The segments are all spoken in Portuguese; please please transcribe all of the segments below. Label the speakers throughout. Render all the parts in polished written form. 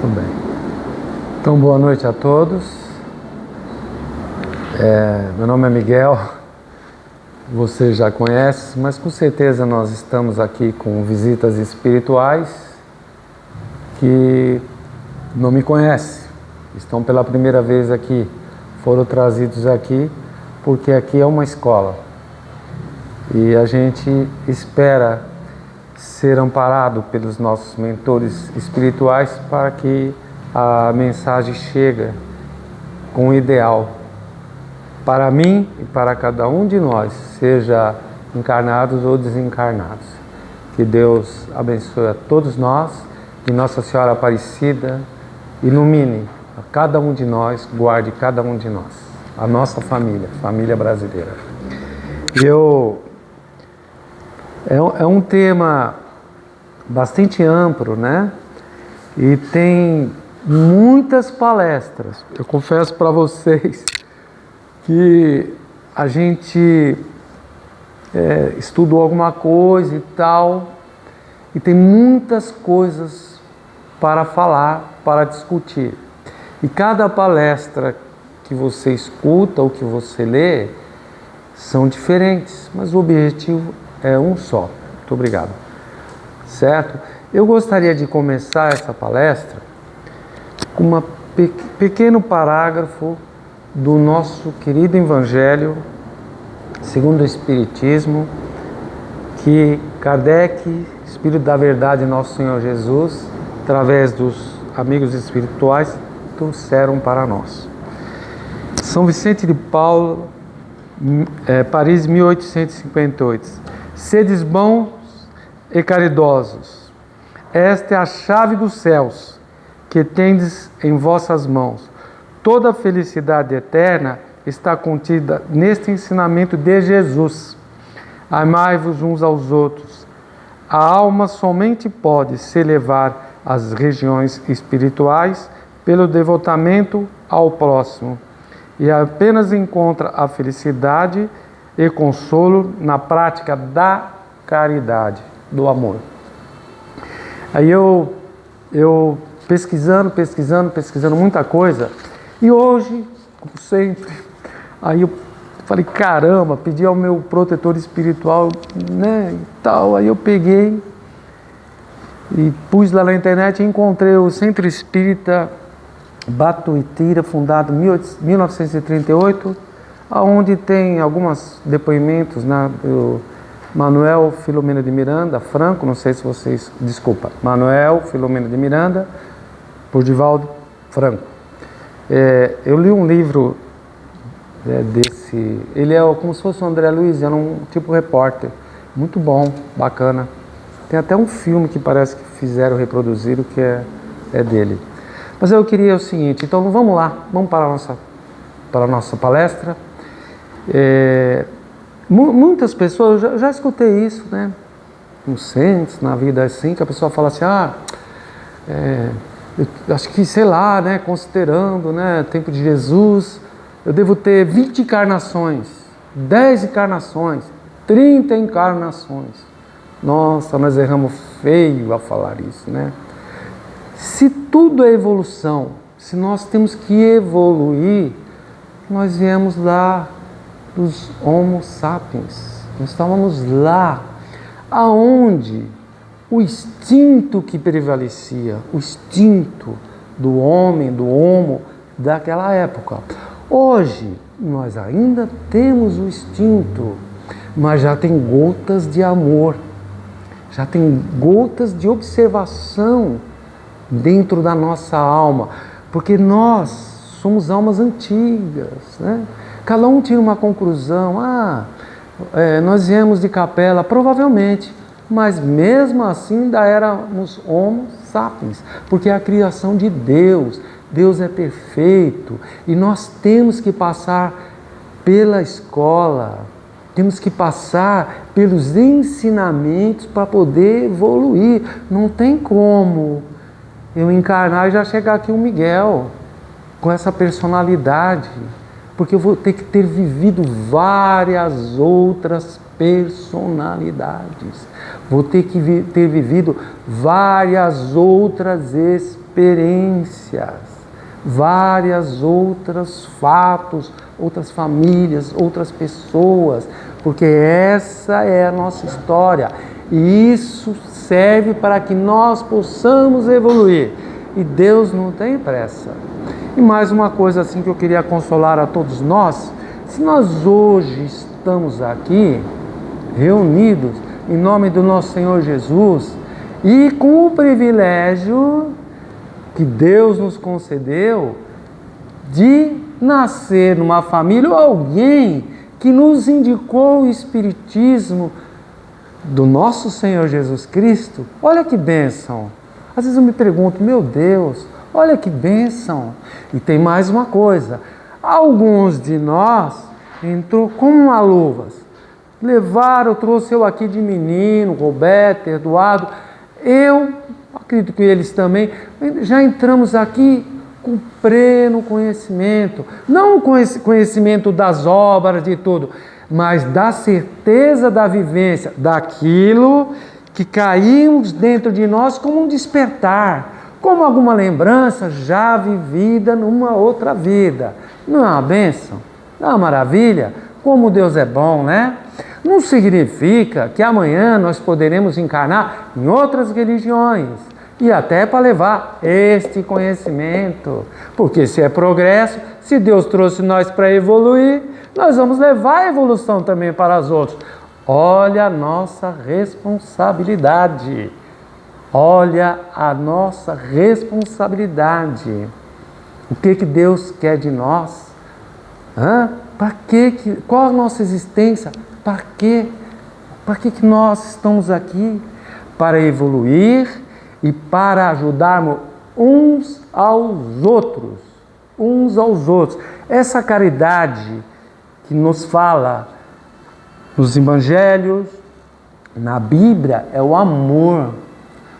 Speaker 1: Muito bem. Então, boa noite a todos. Meu nome é Miguel, você já conhece, mas com certeza nós estamos aqui com visitas espirituais que não me conhecem, estão pela primeira vez aqui, foram trazidos aqui porque aqui é uma escola e a gente espera ser amparado pelos nossos mentores espirituais para que a mensagem chegue com o ideal para mim e para cada um de nós, seja encarnados ou desencarnados. Que Deus abençoe a todos nós, que Nossa Senhora Aparecida ilumine a cada um de nós, guarde cada um de nós, a nossa família, família brasileira. É um tema bastante amplo, né? E tem muitas palestras. Eu confesso para vocês que a gente estudou alguma coisa e tal, e tem muitas coisas para falar, para discutir. E cada palestra que você escuta ou que você lê são diferentes, mas o objetivo é um só. Muito obrigado. Certo? Eu gostaria de começar essa palestra com um pequeno parágrafo do nosso querido Evangelho segundo o Espiritismo, que Kardec, Espírito da Verdade, Nosso Senhor Jesus, através dos amigos espirituais, trouxeram para nós. São Vicente de Paulo, Paris, 1858. Sedes bons e caridosos, esta é a chave dos céus, que tendes em vossas mãos. Toda a felicidade eterna está contida neste ensinamento de Jesus. Amai-vos uns aos outros. A alma somente pode se elevar às regiões espirituais pelo devotamento ao próximo, e apenas encontra a felicidade e consolo na prática da caridade, do amor. Aí eu pesquisando muita coisa, e hoje, como sempre, aí eu falei, caramba, pedi ao meu protetor espiritual, né, e tal, aí eu peguei e pus lá na internet e encontrei o Centro Espírita Batuitira, fundado em 1938, onde tem alguns depoimentos, né, do Manuel Filomeno de Miranda Franco, não sei se vocês... Desculpa, Manuel Filomeno de Miranda, por Divaldo Franco. Eu li um livro desse... Ele é como se fosse o André Luiz, era um tipo repórter. Muito bom, bacana. Tem até um filme que parece que fizeram, reproduziram, que é dele. Mas eu queria o seguinte, então vamos lá, vamos para a nossa palestra. Muitas pessoas, eu já escutei isso, né? No centro, na vida assim, que a pessoa fala assim, eu acho que, sei lá, né, considerando, né, tempo de Jesus, eu devo ter 20 encarnações, 10 encarnações, 30 encarnações. Nossa, nós erramos feio a falar isso, né? Se tudo é evolução, se nós temos que evoluir, nós viemos lá dos Homo sapiens, nós estávamos lá, aonde o instinto que prevalecia, o instinto do homem, do homo daquela época. Hoje, nós ainda temos o instinto, mas já tem gotas de amor, já tem gotas de observação dentro da nossa alma, porque nós somos almas antigas, né? Cada um tira uma conclusão, nós viemos de Capela, provavelmente, mas mesmo assim ainda éramos Homo sapiens, porque é a criação de Deus, Deus é perfeito, e nós temos que passar pela escola, temos que passar pelos ensinamentos para poder evoluir. Não tem como eu encarnar e já chegar aqui um Miguel, com essa personalidade, porque eu vou ter que ter vivido várias outras personalidades, vou ter que ter vivido várias outras experiências. experiências, várias outros fatos, outras famílias, outras pessoas, porque essa é a nossa história e isso serve para que nós possamos evoluir e Deus não tem pressa. E mais uma coisa assim que eu queria consolar a todos nós: se nós hoje estamos aqui reunidos em nome do nosso Senhor Jesus e com o privilégio que Deus nos concedeu de nascer numa família ou alguém que nos indicou o Espiritismo do nosso Senhor Jesus Cristo, olha que bênção. Às vezes eu me pergunto, meu Deus, olha que bênção. E tem mais uma coisa, alguns de nós entrou como uma luva, levaram, trouxe eu aqui de menino, Roberto, Eduardo, eu acredito que eles também, já entramos aqui com pleno conhecimento, não o conhecimento das obras, de tudo, mas da certeza da vivência, daquilo que caímos dentro de nós como um despertar, como alguma lembrança já vivida numa outra vida. Não é uma bênção? Não é uma maravilha? Como Deus é bom, né? Não significa que amanhã nós poderemos encarnar em outras religiões e até para levar este conhecimento, porque se é progresso, se Deus trouxe nós para evoluir, nós vamos levar a evolução também para os outros. Olha a nossa responsabilidade. Olha a nossa responsabilidade. O que Deus quer de nós? Qual a nossa existência? Para quê? Para que nós estamos aqui? Para evoluir e para ajudarmos uns aos outros. Uns aos outros. Essa caridade que nos fala nos evangelhos, na Bíblia, é o amor.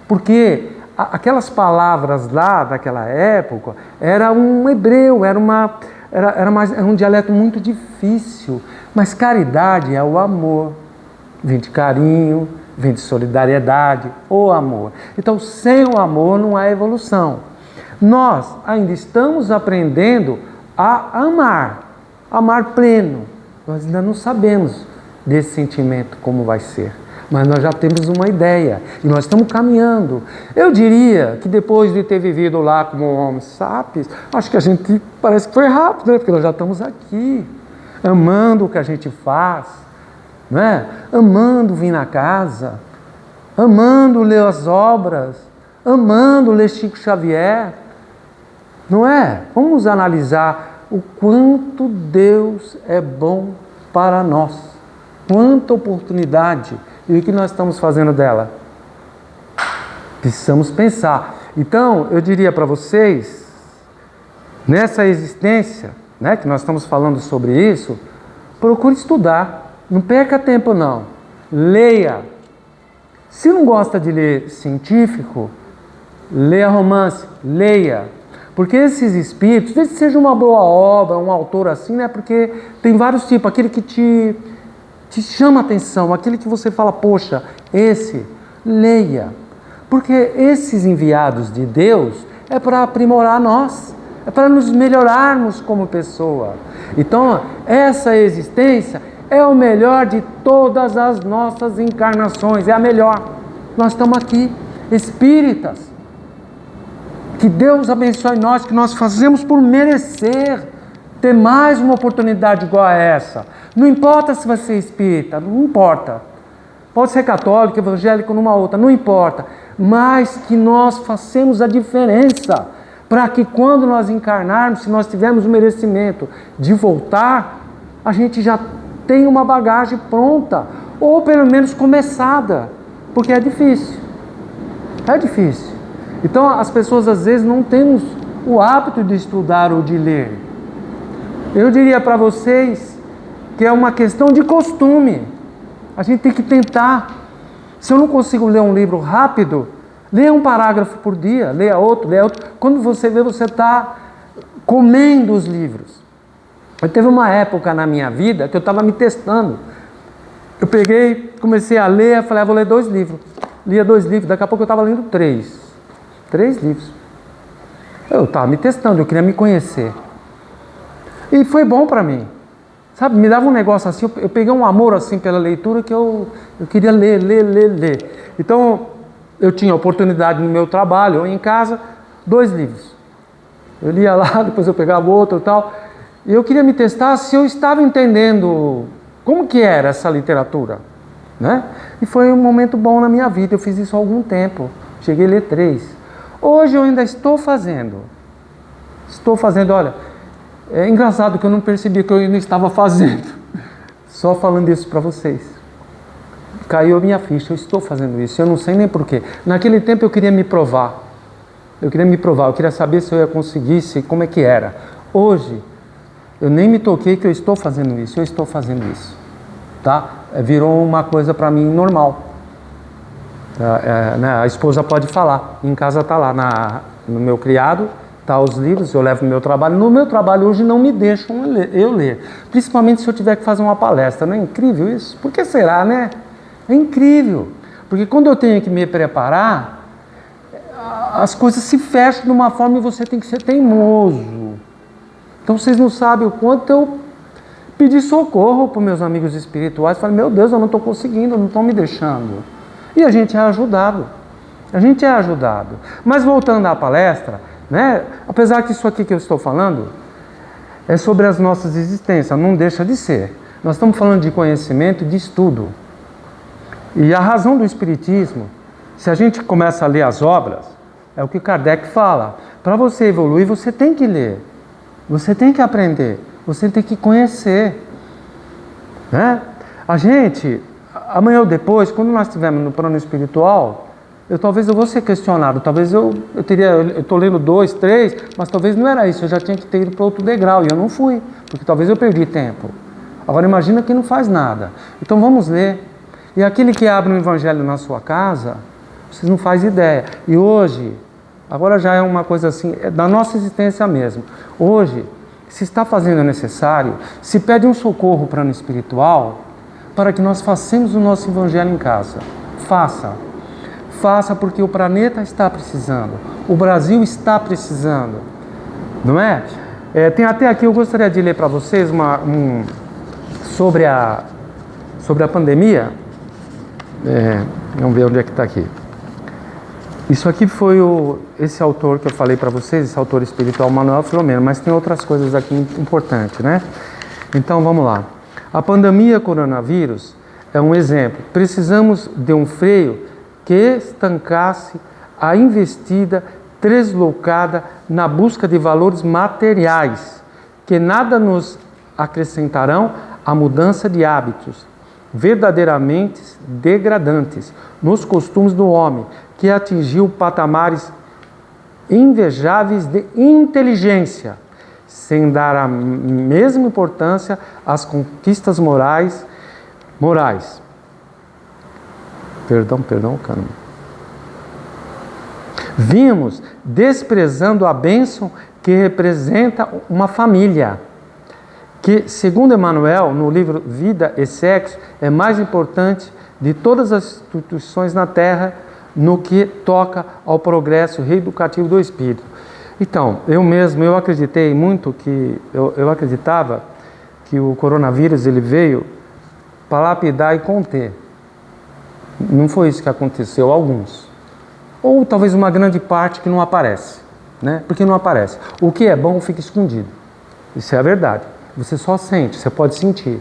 Speaker 1: Porque aquelas palavras lá daquela época era um hebreu, era um dialeto muito difícil. Mas caridade é o amor. Vem de carinho, vem de solidariedade, o amor. Então, sem o amor não há evolução. Nós ainda estamos aprendendo a amar pleno. Nós ainda não sabemos desse sentimento como vai ser, mas nós já temos uma ideia e nós estamos caminhando. Eu diria que depois de ter vivido lá como Homo sapiens, acho que a gente parece que foi rápido, né? Porque nós já estamos aqui, amando o que a gente faz, não é? Amando vir na casa, amando ler as obras, amando ler Chico Xavier, não é? Vamos analisar o quanto Deus é bom para nós. Quanta oportunidade e o que nós estamos fazendo dela? Precisamos pensar. Então, eu diria para vocês, nessa existência, né, que nós estamos falando sobre isso, procure estudar. Não perca tempo, não. Leia. Se não gosta de ler científico, leia romance, leia. Porque esses espíritos, desde que seja uma boa obra, um autor assim, né? Porque tem vários tipos, aquele que te chama a atenção, aquele que você fala, poxa, esse, leia. Porque esses enviados de Deus é para aprimorar nós, é para nos melhorarmos como pessoa. Então, essa existência é o melhor de todas as nossas encarnações, é a melhor. Nós estamos aqui, espíritas. Que Deus abençoe nós, que nós fazemos por merecer ter mais uma oportunidade igual a essa. Não importa se vai ser espírita, não importa. Pode ser católico, evangélico, numa outra, não importa. Mas que nós façamos a diferença, para que quando nós encarnarmos, se nós tivermos o merecimento de voltar, a gente já tem uma bagagem pronta, ou pelo menos começada, porque é difícil. É difícil. Então as pessoas às vezes não têm o hábito de estudar ou de ler. Eu diria para vocês que é uma questão de costume. A gente tem que tentar. Se eu não consigo ler um livro rápido, leia um parágrafo por dia, leia outro, leia outro. Quando você vê, você está comendo os livros. Teve uma época na minha vida que eu estava me testando. Eu peguei, comecei a ler, falei, vou ler 2 livros. Lia 2 livros, daqui a pouco eu estava lendo 3. 3 livros. Eu estava me testando, eu queria me conhecer. E foi bom para mim. Sabe, me dava um negócio assim, eu peguei um amor assim pela leitura que eu queria ler. Então, eu tinha oportunidade no meu trabalho, ou em casa, 2 livros. Eu lia lá, depois eu pegava outro e tal. E eu queria me testar se eu estava entendendo como que era essa literatura, né? E foi um momento bom na minha vida, eu fiz isso há algum tempo. Cheguei a ler 3. Hoje eu ainda estou fazendo, olha, é engraçado que eu não percebi que eu ainda estava fazendo, só falando isso para vocês. Caiu a minha ficha, eu estou fazendo isso, eu não sei nem porquê. Naquele tempo eu queria me provar, eu queria saber se eu ia conseguir, como é que era. Hoje, eu nem me toquei que eu estou fazendo isso, tá? Virou uma coisa para mim normal. Né? A esposa pode falar, em casa está lá, no meu criado, tá os livros, eu levo no meu trabalho. No meu trabalho hoje não me deixam eu ler, principalmente se eu tiver que fazer uma palestra. Não é incrível isso? Por que será, né? É incrível, porque quando eu tenho que me preparar, as coisas se fecham de uma forma e você tem que ser teimoso. Então vocês não sabem o quanto eu pedi socorro para meus amigos espirituais. Falei, meu Deus, eu não estou conseguindo, não estão me deixando. E a gente é ajudado. Mas voltando à palestra, né? Apesar que isso aqui que eu estou falando é sobre as nossas existências, não deixa de ser. Nós estamos falando de conhecimento, de estudo. E a razão do Espiritismo, se a gente começa a ler as obras, é o que Kardec fala. Para você evoluir, você tem que ler. Você tem que aprender. Você tem que conhecer. Né? A gente, amanhã ou depois, quando nós estivermos no plano espiritual, talvez eu vou ser questionado. Talvez eu estou lendo 2, 3, mas talvez não era isso. Eu já tinha que ter ido para outro degrau e eu não fui. Porque talvez eu perdi tempo. Agora imagina quem não faz nada. Então vamos ler. E aquele que abre um evangelho na sua casa, vocês não fazem ideia. E hoje, agora já é uma coisa assim, é da nossa existência mesmo. Hoje, se está fazendo necessário, se pede um socorro para o plano espiritual, para que nós façamos o nosso evangelho em casa. Faça porque o planeta está precisando, o Brasil está precisando, não é? Tem até aqui, eu gostaria de ler para vocês sobre a pandemia. Vamos ver onde é que está aqui. Isso aqui foi esse autor que eu falei para vocês, esse autor espiritual Manuel Filomeno, mas tem outras coisas aqui importantes, né? Então vamos lá. A pandemia coronavírus é um exemplo. Precisamos de um freio que estancasse a investida deslocada na busca de valores materiais, que nada nos acrescentarão à mudança de hábitos verdadeiramente degradantes nos costumes do homem, que atingiu patamares invejáveis de inteligência, sem dar a mesma importância às conquistas morais. Perdão, caramba. Vimos desprezando a bênção que representa uma família, que, segundo Emmanuel, no livro Vida e Sexo, é mais importante de todas as instituições na Terra no que toca ao progresso reeducativo do espírito. Então, eu acreditei muito que, eu acreditava que o coronavírus ele veio para lapidar e conter. Não foi isso que aconteceu, alguns. Ou talvez uma grande parte que não aparece, né? Porque não aparece. O que é bom fica escondido. Isso é a verdade. Você só sente, você pode sentir,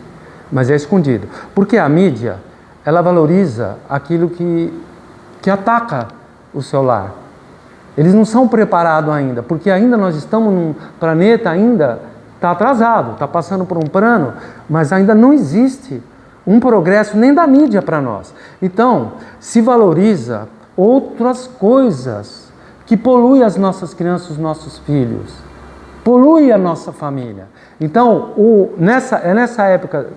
Speaker 1: mas é escondido. Porque a mídia, ela valoriza aquilo que ataca o seu lar. Eles não são preparados ainda, porque ainda nós estamos num planeta, ainda está atrasado, está passando por um plano, mas ainda não existe um progresso nem da mídia para nós. Então, se valoriza outras coisas que poluem as nossas crianças, os nossos filhos, polui a nossa família. Então, nessa época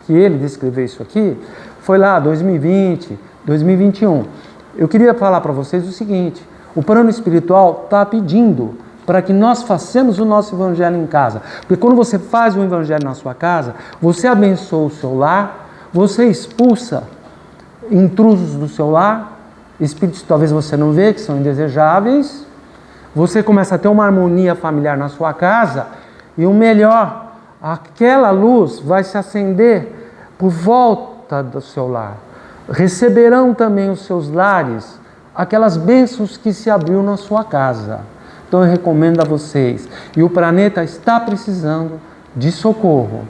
Speaker 1: que ele descreveu isso aqui, foi lá 2020, 2021. Eu queria falar para vocês o seguinte: o plano espiritual está pedindo para que nós façamos o nosso evangelho em casa. Porque quando você faz o evangelho na sua casa, você abençoa o seu lar, você expulsa intrusos do seu lar, espíritos que talvez você não vê, que são indesejáveis, você começa a ter uma harmonia familiar na sua casa, e o melhor, aquela luz vai se acender por volta do seu lar. Receberão também os seus lares aquelas bênçãos que se abriu na sua casa. Então eu recomendo a vocês, e o planeta está precisando de socorro.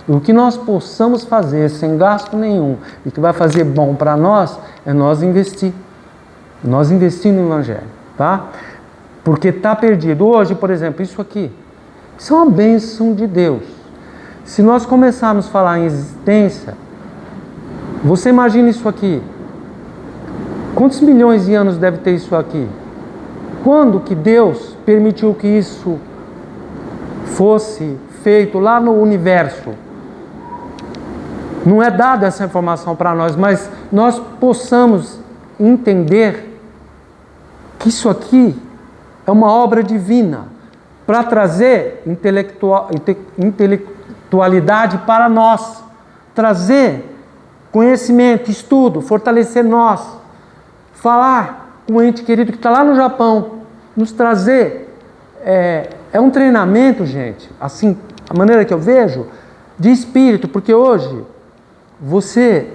Speaker 1: O que nós possamos fazer sem gasto nenhum e que vai fazer bom para nós é nós investir no Evangelho, tá? Porque está perdido. Hoje, por exemplo, isso aqui, isso é uma bênção de Deus. Se nós começarmos a falar em existência, você imagina isso aqui. Quantos milhões de anos deve ter isso aqui? Quando que Deus permitiu que isso fosse feito lá no universo? Não é dada essa informação para nós, mas nós possamos entender que isso aqui é uma obra divina para trazer intelectualidade para nós, trazer conhecimento, estudo, fortalecer nós, falar com o ente querido que está lá no Japão, nos trazer, é um treinamento, gente, assim, a maneira que eu vejo, de espírito, porque hoje você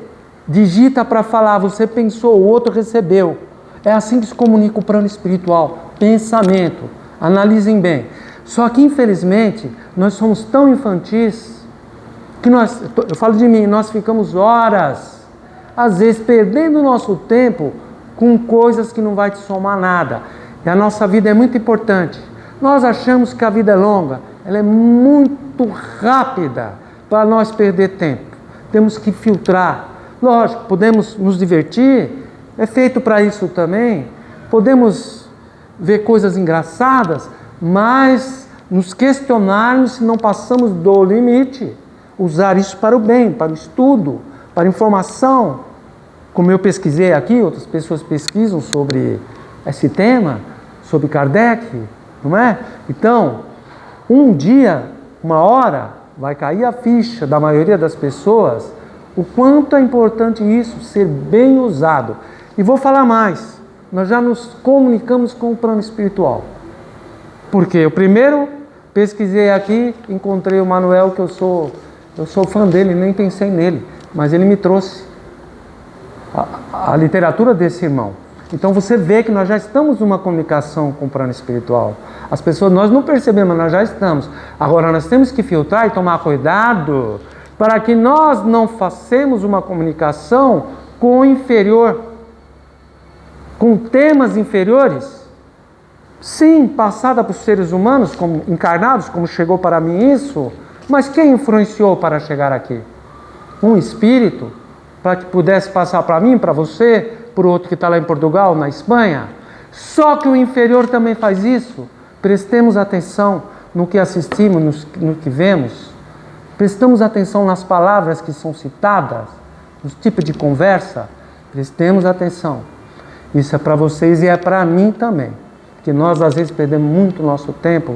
Speaker 1: digita para falar, você pensou, o outro recebeu. É assim que se comunica o plano espiritual, pensamento, analisem bem. Só que infelizmente, nós somos tão infantis, que eu falo de mim, nós ficamos horas, às vezes perdendo o nosso tempo com coisas que não vai te somar nada. E a nossa vida é muito importante. Nós achamos que a vida é longa, ela é muito rápida para nós perder tempo. Temos que filtrar. Lógico, podemos nos divertir, é feito para isso também. Podemos ver coisas engraçadas, mas nos questionarmos se não passamos do limite. Usar isso para o bem, para o estudo, para a informação. Como eu pesquisei aqui, outras pessoas pesquisam sobre esse tema, sobre Kardec, não é? Então, um dia, uma hora, vai cair a ficha da maioria das pessoas o quanto é importante isso ser bem usado. E vou falar mais, nós já nos comunicamos com o plano espiritual. Porque eu primeiro pesquisei aqui, encontrei o Manuel, que eu sou fã dele, nem pensei nele, mas ele me trouxe a literatura desse irmão. Então você vê que nós já estamos numa comunicação com o plano espiritual. As pessoas, nós não percebemos, mas nós já estamos. Agora nós temos que filtrar e tomar cuidado para que nós não façamos uma comunicação com o inferior, com temas inferiores. Sim, passada por seres humanos, como encarnados, como chegou para mim isso, mas quem influenciou para chegar aqui? Um espírito, para que pudesse passar para mim, para você, para o outro que está lá em Portugal, na Espanha. Só que o inferior também faz isso. Prestemos atenção no que assistimos, no que vemos. Prestamos atenção nas palavras que são citadas, nos tipos de conversa. Prestemos atenção. Isso é para vocês e é para mim também. Porque nós às vezes perdemos muito nosso tempo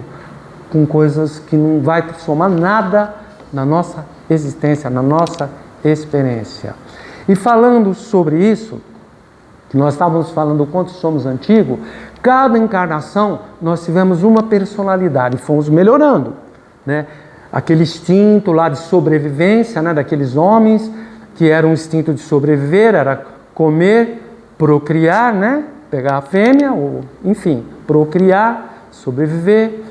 Speaker 1: com coisas que não vai somar nada na nossa existência, na nossa experiência. E falando sobre isso, que nós estávamos falando o quanto somos antigos, cada encarnação nós tivemos uma personalidade, fomos melhorando, né? Aquele instinto lá de sobrevivência, né? Daqueles homens que era um instinto de sobreviver, era comer, procriar, né? Pegar a fêmea, ou, enfim, procriar, sobreviver,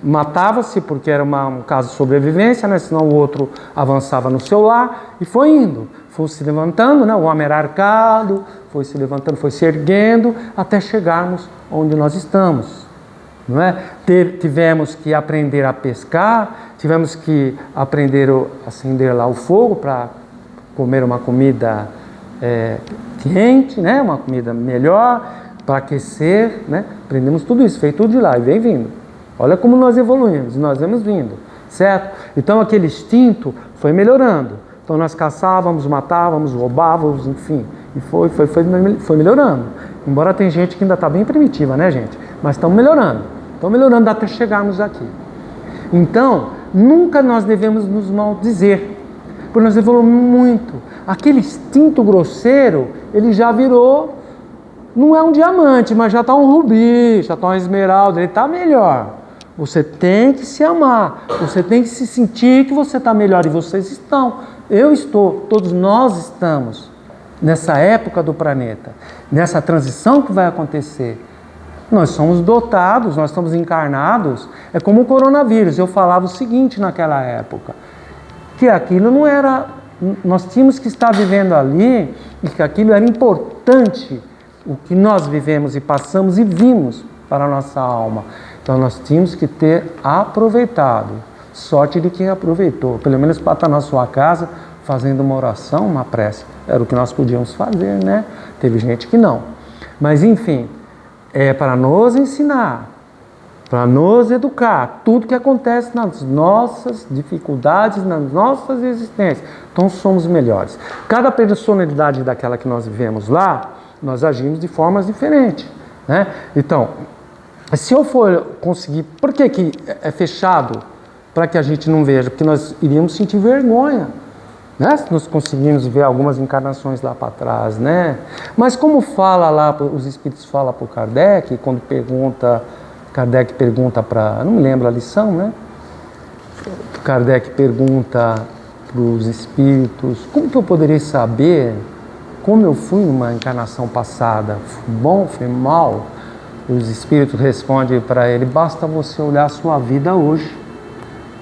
Speaker 1: matava-se porque era um caso de sobrevivência, né? Senão o outro avançava no seu lar e foi indo. Foi se levantando, né? O homem era arcado, foi se levantando, foi se erguendo, até chegarmos onde nós estamos. Não é? Tivemos que aprender a pescar, tivemos que aprender a acender lá o fogo para comer uma comida quente, né? Uma comida melhor, para aquecer, né? Aprendemos tudo isso, feito tudo de lá e vem vindo. Olha como nós evoluímos, nós vamos vindo, certo? Então aquele instinto foi melhorando. Então nós caçávamos, matávamos, roubávamos, enfim, e foi melhorando. Embora tem gente que ainda está bem primitiva, né, gente? Mas estamos melhorando até chegarmos aqui. Então, nunca nós devemos nos maldizer, porque nós evoluímos muito. Aquele instinto grosseiro, ele já virou não é um diamante, mas já está um rubi, já está uma esmeralda, ele está melhor. Você tem que se amar, você tem que se sentir que você está melhor, e vocês estão. Eu estou, todos nós estamos nessa época do planeta, nessa transição que vai acontecer. Nós somos dotados, nós estamos encarnados, é como o coronavírus. Eu falava o seguinte naquela época, que aquilo não era, nós tínhamos que estar vivendo ali, e que aquilo era importante, o que nós vivemos e passamos e vimos para a nossa alma. Então nós tínhamos que ter aproveitado. Sorte de quem aproveitou, pelo menos para estar na sua casa fazendo uma oração, uma prece. Era o que nós podíamos fazer, né? Teve gente que não. Mas enfim, é para nos ensinar, para nos educar, tudo que acontece nas nossas dificuldades, nas nossas existências. Então somos melhores. Cada personalidade daquela que nós vivemos lá, nós agimos de formas diferentes, né? Então, se eu for conseguir... Por que é fechado? Para que a gente não veja, porque nós iríamos sentir vergonha, né? Se nós conseguimos ver algumas encarnações lá para trás, né? Mas como fala lá, os espíritos falam para o Kardec, quando Kardec pergunta para... Não me lembro a lição, né? Kardec pergunta para os espíritos, como que eu poderia saber como eu fui numa encarnação passada? Fui bom, fui mal? Os espíritos respondem para ele, basta você olhar a sua vida hoje.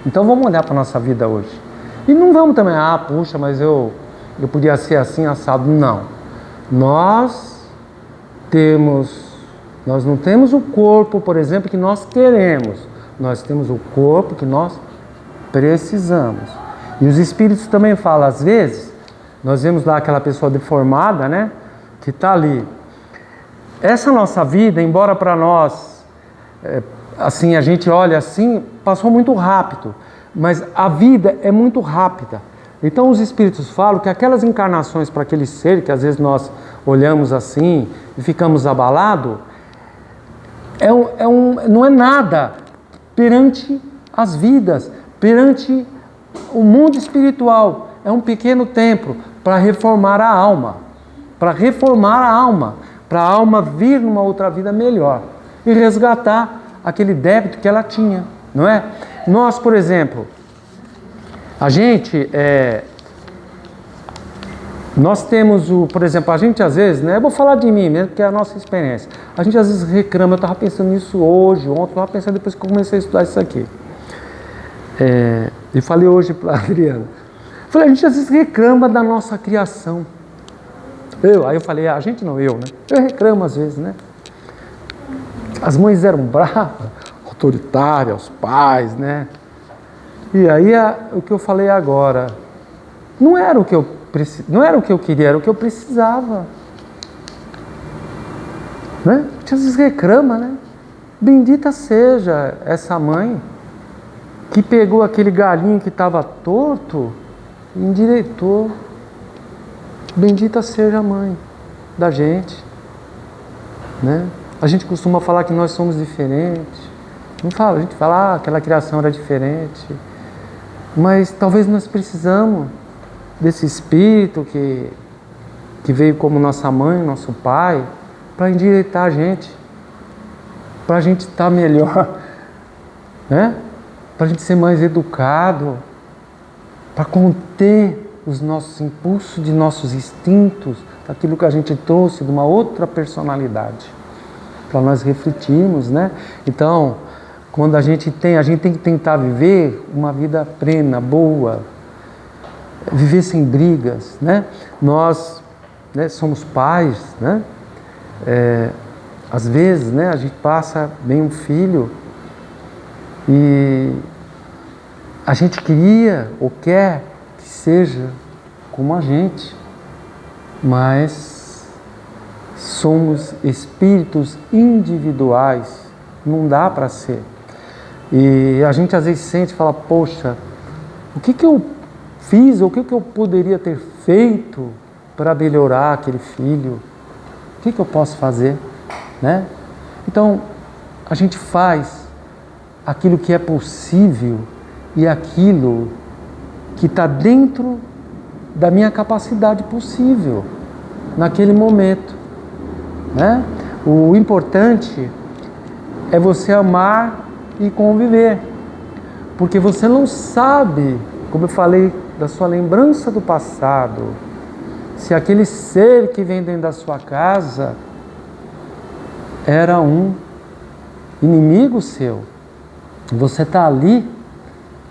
Speaker 1: Então vamos olhar para a nossa vida hoje. E não vamos também, puxa, mas eu podia ser assim, assado. Não. Nós não temos o corpo, por exemplo, que nós queremos. Nós temos o corpo que nós precisamos. E os espíritos também falam, às vezes, nós vemos lá aquela pessoa deformada, né? Que está ali. Essa nossa vida, embora para nós, assim, a gente olha assim, passou muito rápido. Mas a vida é muito rápida. Então os espíritos falam que aquelas encarnações para aquele ser, que às vezes nós olhamos assim e ficamos abalados, não é nada perante as vidas, perante o mundo espiritual. É um pequeno tempo para reformar a alma, para a alma vir numa outra vida melhor e resgatar aquele débito que ela tinha, não é? Nós, por exemplo, nós temos por exemplo, a gente às vezes, né, eu vou falar de mim mesmo, porque é a nossa experiência, a gente às vezes reclama, eu estava pensando nisso hoje, ontem, eu estava pensando depois que eu comecei a estudar isso aqui, e falei hoje para a Adriana, a gente às vezes reclama da nossa criação, aí eu falei, a gente não, eu, né, eu reclamo às vezes, né, as mães eram bravas, autoritárias, os pais, né, e aí o que eu falei agora, não era o que eu queria, era o que eu precisava. Né? A gente às vezes reclama, né? Bendita seja essa mãe que pegou aquele galinho que estava torto e endireitou. Bendita seja a mãe da gente. Né? A gente costuma falar que nós somos diferentes. Não fala, a gente fala, aquela criação era diferente. Mas talvez nós precisamos desse espírito que veio como nossa mãe, nosso pai, para endireitar a gente, para a gente estar melhor, né? Para a gente ser mais educado, para conter os nossos impulsos, de nossos instintos, daquilo que a gente trouxe de uma outra personalidade, para nós refletirmos, né? Então, quando a gente tem que tentar viver uma vida plena, boa, viver sem brigas, né? Nós, né, somos pais, né? Às vezes, né, a gente passa bem um filho e a gente queria ou quer que seja como a gente, mas somos espíritos individuais, não dá para ser. E a gente às vezes sente e fala, poxa, o que eu fiz, ou o que eu poderia ter feito para melhorar aquele filho? O que eu posso fazer? Né? Então, a gente faz aquilo que é possível e aquilo que está dentro da minha capacidade possível, naquele momento. né? O importante é você amar e conviver, porque você não sabe, como eu falei, da sua lembrança do passado, se aquele ser que vem dentro da sua casa era um inimigo seu. Você está ali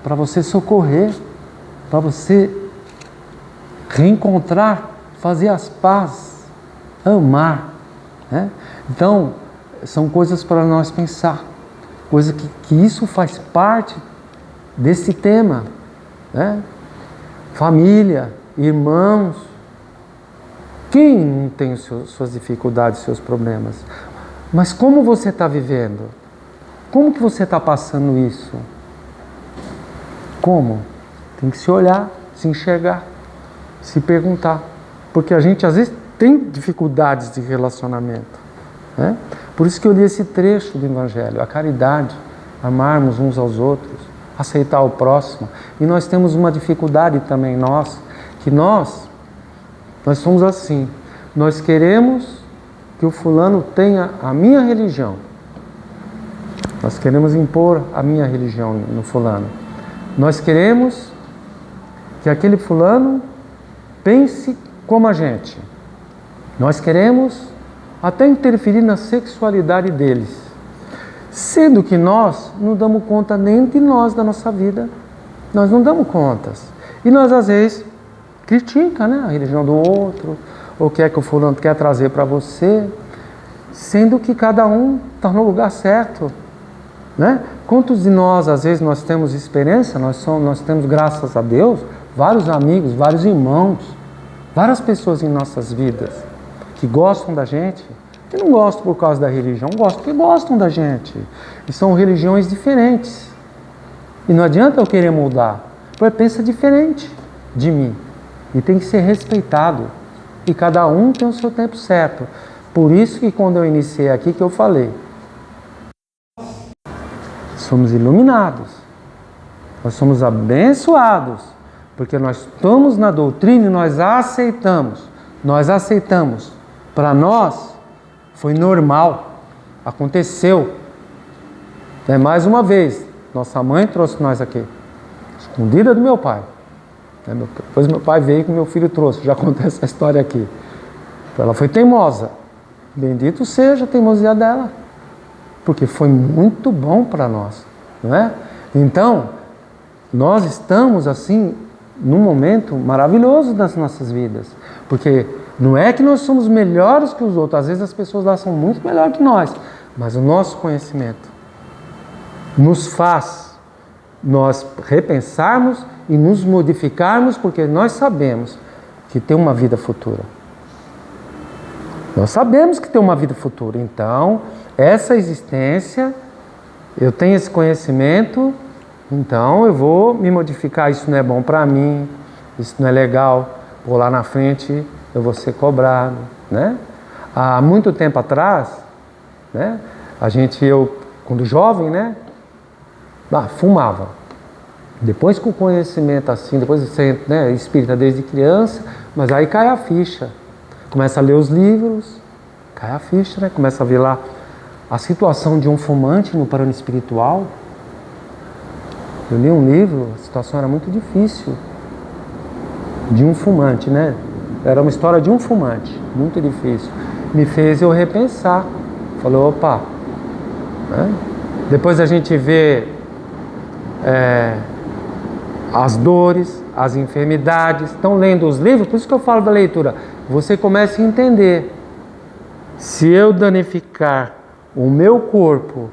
Speaker 1: para você socorrer, para você reencontrar, fazer as pazes, amar, né? Então, são coisas para nós pensar, coisa que isso faz parte desse tema, né? Família, irmãos. Quem não tem suas dificuldades, seus problemas? Mas como você está vivendo? Como que você está passando isso? Como? Tem que se olhar, se enxergar, se perguntar. Porque a gente às vezes tem dificuldades de relacionamento, né? Por isso que eu li esse trecho do Evangelho, a caridade, amarmos uns aos outros, aceitar o próximo. E nós temos uma dificuldade também, nós somos assim, nós queremos que o fulano tenha a minha religião, nós queremos impor a minha religião no fulano, nós queremos que aquele fulano pense como a gente, nós queremos até interferir na sexualidade deles, sendo que nós não damos conta nem de nós, da nossa vida, nós não damos contas, e nós às vezes critica, né, a religião do outro, ou quer que o fulano quer trazer para você, sendo que cada um está no lugar certo, né? Quantos de nós, às vezes, nós temos experiência, nós temos, graças a Deus, vários amigos, vários irmãos, várias pessoas em nossas vidas, que gostam da gente, que não gostam por causa da religião, gostam porque gostam da gente, e são religiões diferentes, e não adianta eu querer mudar, porque pensa diferente de mim, e tem que ser respeitado, e cada um tem o seu tempo certo. Por isso que quando eu iniciei aqui, que eu falei, somos iluminados, nós somos abençoados, porque nós estamos na doutrina e nós aceitamos, para nós foi normal, aconteceu, mais uma vez, nossa mãe trouxe nós aqui, escondida do meu pai, depois meu pai veio que meu filho trouxe, já contei essa história aqui, ela foi teimosa, bendito seja a teimosia dela, porque foi muito bom para nós, não é? Então, nós estamos assim, num momento maravilhoso das nossas vidas, porque não é que nós somos melhores que os outros, às vezes as pessoas lá são muito melhores que nós, mas o nosso conhecimento nos faz nós repensarmos e nos modificarmos, porque nós sabemos que tem uma vida futura. Nós sabemos que tem uma vida futura, então, essa existência, eu tenho esse conhecimento, então eu vou me modificar, isso não é bom para mim, isso não é legal, vou lá na frente, eu vou ser cobrado, né? Há muito tempo atrás, né, eu, quando jovem, né, fumava. Depois com o conhecimento assim, depois você, né, espírita desde criança, mas aí cai a ficha. Começa a ler os livros, cai a ficha, né? Começa a ver lá a situação de um fumante no plano espiritual. Eu li um livro, a situação era muito difícil, de um fumante, né? Era uma história de um fumante, muito difícil. Me fez eu repensar. Falei, opa, né? Depois a gente vê as dores, as enfermidades, estão lendo os livros, por isso que eu falo da leitura, você começa a entender, se eu danificar o meu corpo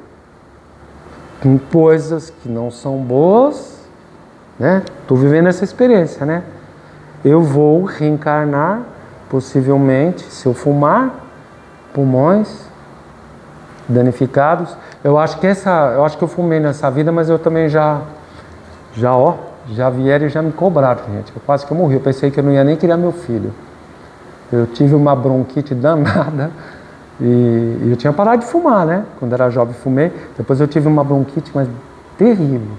Speaker 1: com coisas que não são boas, né? Estou vivendo essa experiência, né? Eu vou reencarnar, possivelmente, se eu fumar, pulmões danificados. Eu acho que eu fumei nessa vida, mas eu também já vieram e já me cobraram, gente. Eu quase que eu morri. Eu pensei que eu não ia nem criar meu filho. Eu tive uma bronquite danada e eu tinha parado de fumar, né? Quando era jovem fumei. Depois eu tive uma bronquite, mas terrível.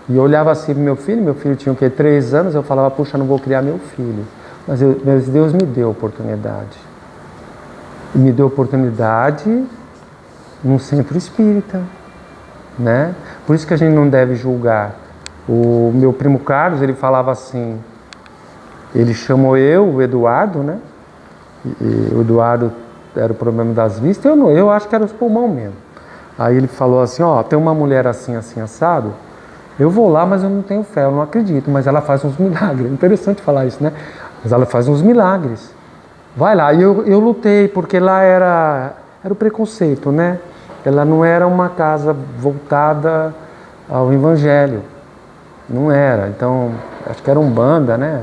Speaker 1: E eu olhava assim pro meu filho tinha o quê? 3 anos, eu falava, puxa, não vou criar meu filho. Mas Deus me deu a oportunidade. e me deu oportunidade num centro espírita, né? Por isso que a gente não deve julgar. O meu primo Carlos, ele falava assim, ele chamou o Eduardo, né? E o Eduardo era o problema das vistas, eu acho que era os pulmão mesmo. Aí ele falou assim, ó, tem uma mulher assim, assim, assado, eu vou lá, mas eu não tenho fé, eu não acredito, mas ela faz uns milagres. Interessante falar isso, né? Mas ela faz uns milagres. Vai lá. E eu lutei, porque lá era o preconceito, né? Ela não era uma casa voltada ao evangelho. Não era. Então, acho que era Umbanda, né?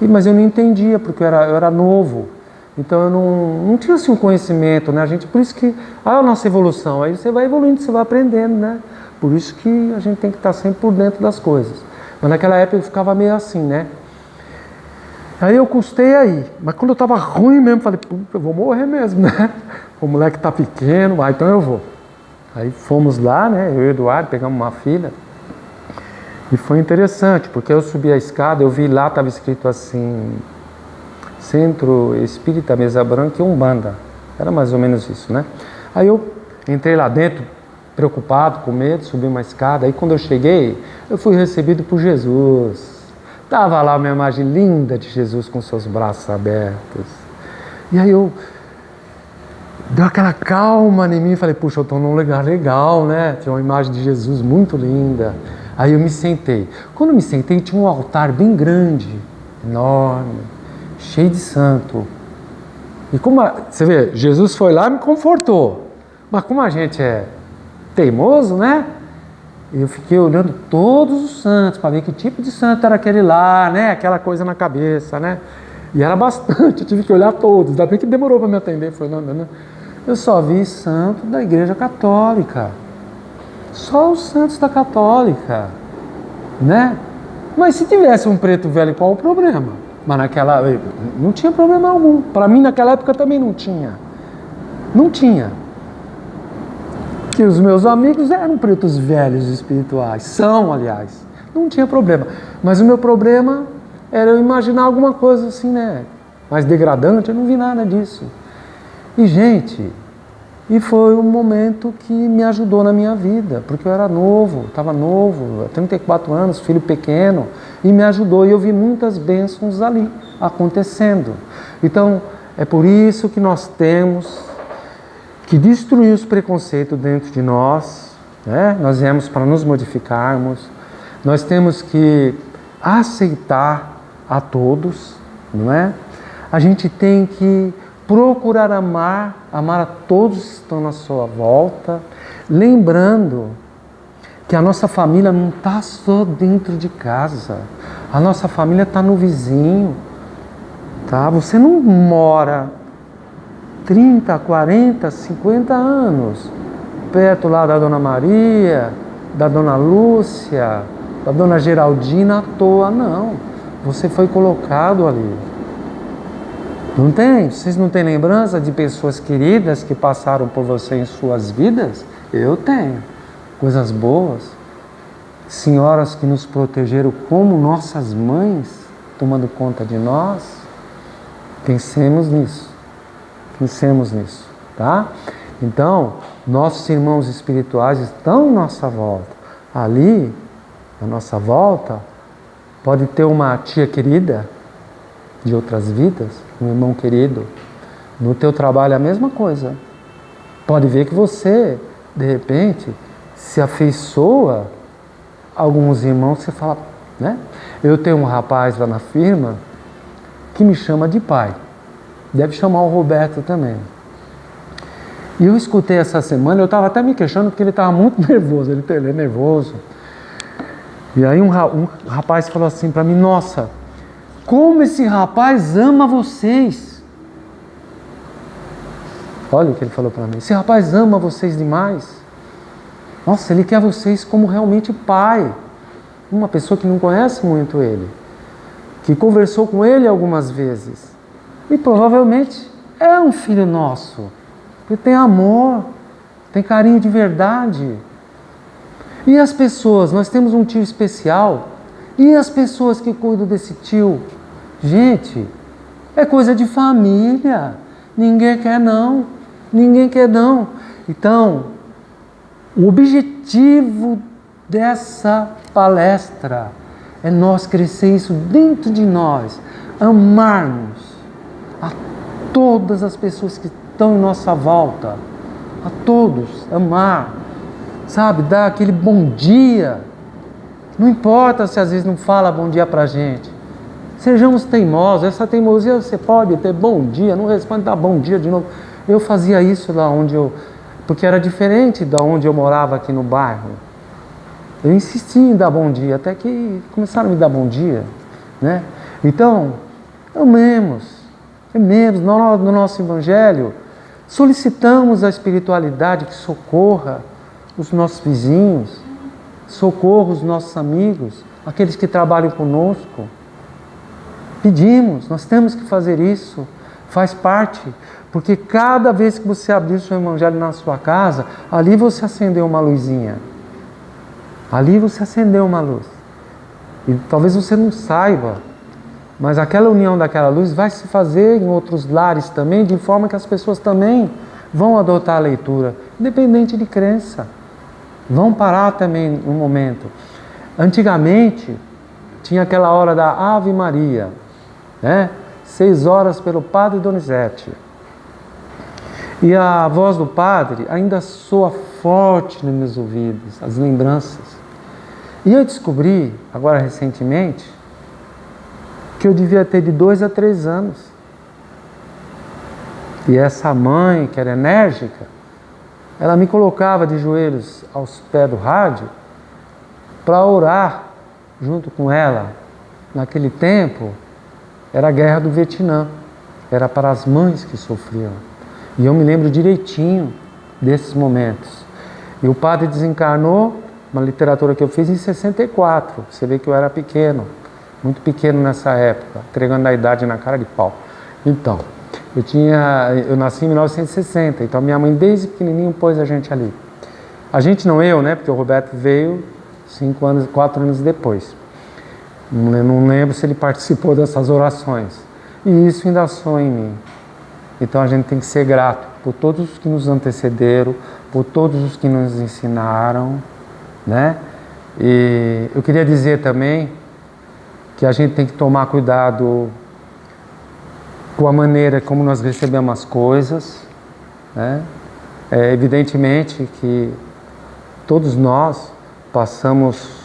Speaker 1: Mas eu não entendia, porque eu era novo. Então eu não tinha assim um conhecimento, né? Por isso que a nossa evolução, aí você vai evoluindo, você vai aprendendo, né? Por isso que a gente tem que estar sempre por dentro das coisas. Mas naquela época eu ficava meio assim, né? Aí eu custei aí, mas quando eu estava ruim mesmo, falei, eu vou morrer mesmo, né? O moleque tá pequeno, então eu vou. Aí fomos lá, né? Eu e o Eduardo pegamos uma fila. E foi interessante, porque eu subi a escada, eu vi lá, estava escrito assim, Centro Espírita Mesa Branca e Umbanda. Era mais ou menos isso, né? Aí eu entrei lá dentro, preocupado, com medo, subi uma escada. Aí quando eu cheguei, eu fui recebido por Jesus. Tava lá uma imagem linda de Jesus com seus braços abertos. E aí deu aquela calma em mim, falei, puxa, eu estou num lugar legal, né? Tinha uma imagem de Jesus muito linda. Aí eu me sentei. Quando eu me sentei, tinha um altar bem grande, enorme, cheio de santo. E como você vê, Jesus foi lá e me confortou. Mas como a gente é teimoso, né? Eu fiquei olhando todos os santos para ver que tipo de santo era aquele lá, né? Aquela coisa na cabeça, né? E era bastante, eu tive que olhar todos. Ainda bem que demorou para me atender, foi não, né? Eu só vi santo da Igreja Católica. Só os santos da Católica, né? Mas se tivesse um preto velho, qual o problema? Mas naquela não tinha problema algum. Para mim naquela época também não tinha. Não tinha. Que os meus amigos eram pretos velhos espirituais, são, aliás, não tinha problema. Mas o meu problema era eu imaginar alguma coisa assim, né, mais degradante, eu não vi nada disso. E, gente, foi um momento que me ajudou na minha vida, porque eu era novo, estava novo, 34 anos, filho pequeno, e me ajudou, e eu vi muitas bênçãos ali acontecendo. Então, é por isso que nós temos que destruir os preconceitos dentro de nós, né? Nós viemos para nos modificarmos, nós temos que aceitar a todos, não é? A gente tem que procurar amar a todos que estão na sua volta, lembrando que a nossa família não está só dentro de casa, a nossa família está no vizinho, tá? Você não mora 30, 40, 50 anos, perto lá da Dona Maria, da Dona Lúcia, da Dona Geraldina à toa, não. Você foi colocado ali. Não tem? Vocês não têm lembrança de pessoas queridas que passaram por você em suas vidas? Eu tenho. Coisas boas. Senhoras que nos protegeram como nossas mães, tomando conta de nós. Pensemos nisso. Pensemos nisso, tá? Então, nossos irmãos espirituais estão à nossa volta. Ali, à nossa volta, pode ter uma tia querida de outras vidas, um irmão querido. No teu trabalho é a mesma coisa. Pode ver que você, de repente, se afeiçoa a alguns irmãos, você fala, né? Eu tenho um rapaz lá na firma que me chama de pai. Deve chamar o Roberto também. E eu escutei essa semana, eu estava até me queixando porque ele estava muito nervoso, ele é nervoso. E aí um rapaz falou assim para mim, nossa, como esse rapaz ama vocês. Olha o que ele falou para mim, esse rapaz ama vocês demais. Nossa, ele quer vocês como realmente pai. Uma pessoa que não conhece muito ele, que conversou com ele algumas vezes. E provavelmente é um filho nosso, que tem amor, tem carinho de verdade. E as pessoas, nós temos um tio especial, e as pessoas que cuidam desse tio? Gente, é coisa de família. Ninguém quer não. Ninguém quer não. Então, o objetivo dessa palestra é nós crescer isso dentro de nós, amarmos a todas as pessoas que estão em nossa volta, a todos, amar, sabe, dar aquele bom dia. Não importa se às vezes não fala bom dia pra gente. Sejamos teimosos. Essa teimosia, você pode ter bom dia, não responde, dá bom dia de novo. Eu fazia isso lá onde porque era diferente da onde eu morava aqui no bairro. Eu insisti em dar bom dia, até que começaram a me dar bom dia, né? Então, amemos. No nosso Evangelho, solicitamos a espiritualidade que socorra os nossos vizinhos, socorra os nossos amigos, aqueles que trabalham conosco. Pedimos, nós temos que fazer isso, faz parte, porque cada vez que você abrir o seu Evangelho na sua casa, ali você acendeu uma luzinha. Ali você acendeu uma luz. E talvez você não saiba, mas aquela união daquela luz vai se fazer em outros lares também, de forma que as pessoas também vão adotar a leitura, independente de crença. Vão parar também um momento. Antigamente, tinha aquela hora da Ave Maria, né? 6 horas pelo Padre Donizete. E a voz do Padre ainda soa forte nos meus ouvidos, as lembranças. E eu descobri, agora recentemente, que eu devia ter de 2 a 3 anos. E essa mãe, que era enérgica, ela me colocava de joelhos aos pés do rádio para orar junto com ela. Naquele tempo, era a guerra do Vietnã. Era para as mães que sofriam. E eu me lembro direitinho desses momentos. E o padre desencarnou, uma literatura que eu fiz em 64. Você vê que eu era pequeno, muito pequeno nessa época, entregando a idade na cara de pau. Então, eu nasci em 1960, então minha mãe desde pequenininho pôs a gente ali. A gente não eu, né? Porque o Roberto veio 4 anos depois. Não lembro se ele participou dessas orações. E isso ainda soa em mim. Então a gente tem que ser grato por todos os que nos antecederam, por todos os que nos ensinaram, né? E eu queria dizer também que a gente tem que tomar cuidado com a maneira como nós recebemos as coisas, né? Evidentemente que todos nós passamos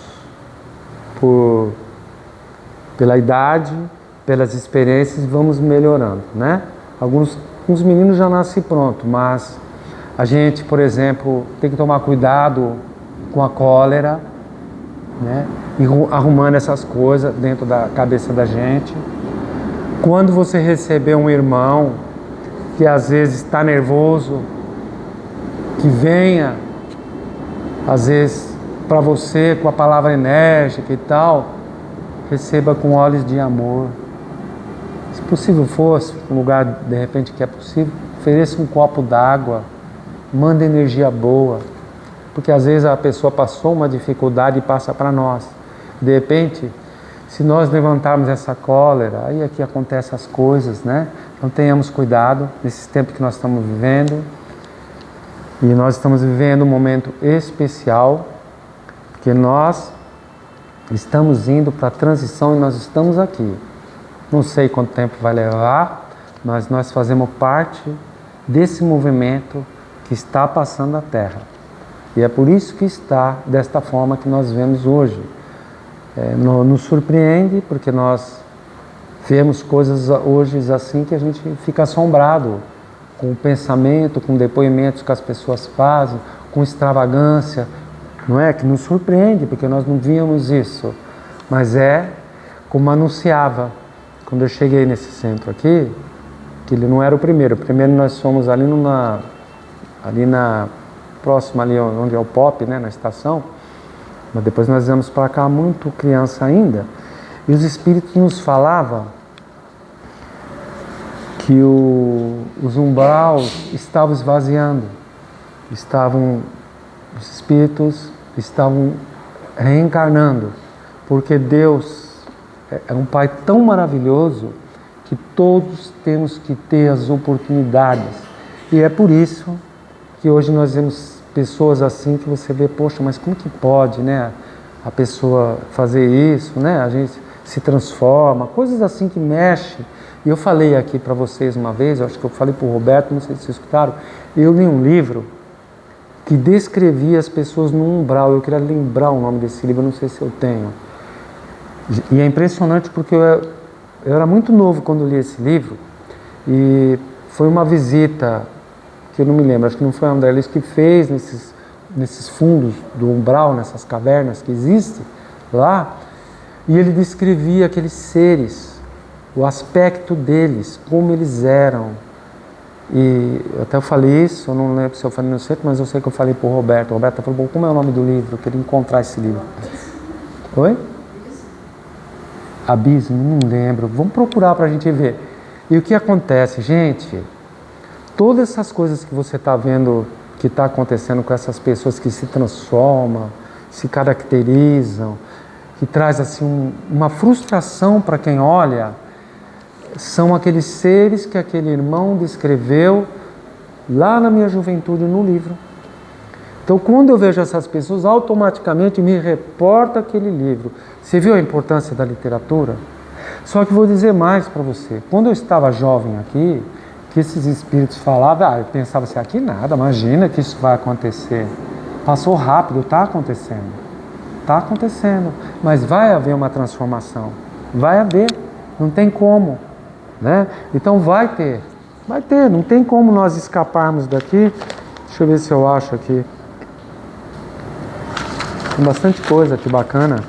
Speaker 1: pela idade, pelas experiências e vamos melhorando, né? Alguns meninos já nascem pronto, mas a gente, por exemplo, tem que tomar cuidado com a cólera, né? E arrumando essas coisas dentro da cabeça da gente. Quando você receber um irmão que às vezes está nervoso, que venha, às vezes, para você com a palavra enérgica e tal, receba com olhos de amor. Se possível fosse, um lugar de repente que é possível, ofereça um copo d'água, manda energia boa, porque às vezes a pessoa passou uma dificuldade e passa para nós. De repente, se nós levantarmos essa cólera, aí aqui acontecem as coisas, né? Então tenhamos cuidado nesse tempo que nós estamos vivendo. E nós estamos vivendo um momento especial, porque nós estamos indo para a transição e nós estamos aqui. Não sei quanto tempo vai levar, mas nós fazemos parte desse movimento que está passando a Terra. E é por isso que está desta forma que nós vemos hoje. Nos surpreende, porque nós vemos coisas hoje assim que a gente fica assombrado com o pensamento, com depoimentos que as pessoas fazem, com extravagância, não é? Que nos surpreende, porque nós não víamos isso. Mas é como anunciava. Quando eu cheguei nesse centro aqui, que ele não era o primeiro nós fomos ali próximo ali onde é o Pop, né, na estação, mas depois nós íamos para cá muito criança ainda, e os espíritos nos falavam que os umbrais estavam esvaziando, os espíritos estavam reencarnando, porque Deus é um Pai tão maravilhoso que todos temos que ter as oportunidades. E é por isso que hoje nós vemos pessoas assim que você vê, poxa, mas como que pode, né? A pessoa fazer isso, né? A gente se transforma, coisas assim que mexem. E eu falei aqui para vocês uma vez, eu acho que eu falei para o Roberto, não sei se vocês escutaram, eu li um livro que descrevia as pessoas no umbral. Eu queria lembrar o nome desse livro, eu não sei se eu tenho. E é impressionante porque eu era muito novo quando li esse livro, e foi uma visita, que eu não me lembro, acho que não foi o André Luiz que fez nesses fundos do umbral, nessas cavernas que existem lá, e ele descrevia aqueles seres, o aspecto deles, como eles eram. E até eu falei isso, eu não lembro se eu falei no centro, mas eu sei que eu falei para o Roberto. O Roberto falou, bom, como é o nome do livro? Eu queria encontrar esse livro. Oi? Abismo? Não lembro. Vamos procurar para a gente ver. E o que acontece, gente? Todas essas coisas que você está vendo que está acontecendo com essas pessoas que se transformam, se caracterizam, que traz assim uma frustração para quem olha, são aqueles seres que aquele irmão descreveu lá na minha juventude no livro. Então, quando eu vejo essas pessoas, automaticamente me reporta aquele livro. Você viu a importância da literatura? Só que vou dizer mais para você. Quando eu estava jovem aqui, que esses espíritos falavam, eu pensava assim, aqui nada, imagina que isso vai acontecer. Passou rápido, está acontecendo. Está acontecendo. Mas vai haver uma transformação. Vai haver. Não tem como. Né? Então vai ter, não tem como nós escaparmos daqui. Deixa eu ver se eu acho aqui. Tem bastante coisa aqui bacana.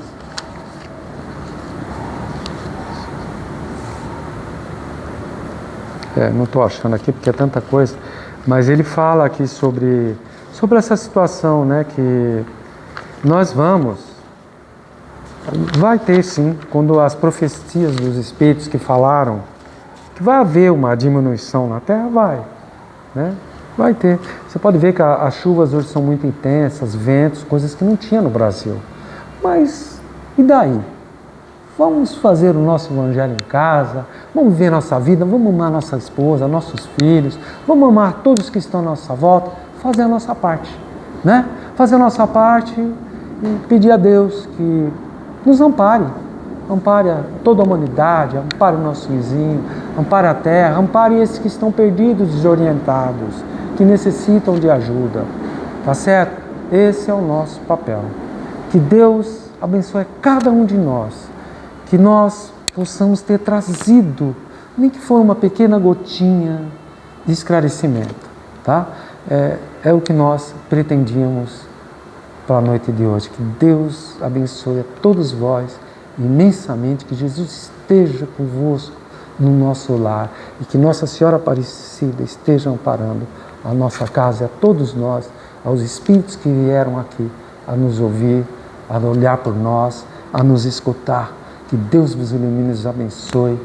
Speaker 1: Não estou achando aqui porque é tanta coisa, mas ele fala aqui sobre essa situação, né, que nós vai ter sim, quando as profecias dos espíritos que falaram que vai haver uma diminuição na Terra, né? Vai ter. Você pode ver que as chuvas hoje são muito intensas, ventos, coisas que não tinha no Brasil. Mas, e daí? Vamos fazer o nosso evangelho em casa, vamos viver nossa vida, vamos amar nossa esposa, nossos filhos, vamos amar todos que estão à nossa volta, fazer a nossa parte, né? Fazer a nossa parte e pedir a Deus que nos ampare a toda a humanidade, ampare o nosso vizinho, ampare a terra, ampare esses que estão perdidos, desorientados, que necessitam de ajuda, tá certo? Esse é o nosso papel. Que Deus abençoe cada um de nós, que nós possamos ter trazido, nem que for uma pequena gotinha de esclarecimento, tá? É o que nós pretendíamos para a noite de hoje. Que Deus abençoe a todos vós imensamente, que Jesus esteja convosco no nosso lar e que Nossa Senhora Aparecida esteja amparando a nossa casa e a todos nós, aos espíritos que vieram aqui a nos ouvir, a olhar por nós, a nos escutar. Que Deus vos ilumine, os abençoe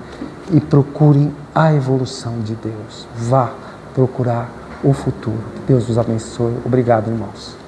Speaker 1: e procurem a evolução de Deus. Vá procurar o futuro. Que Deus vos abençoe. Obrigado, irmãos.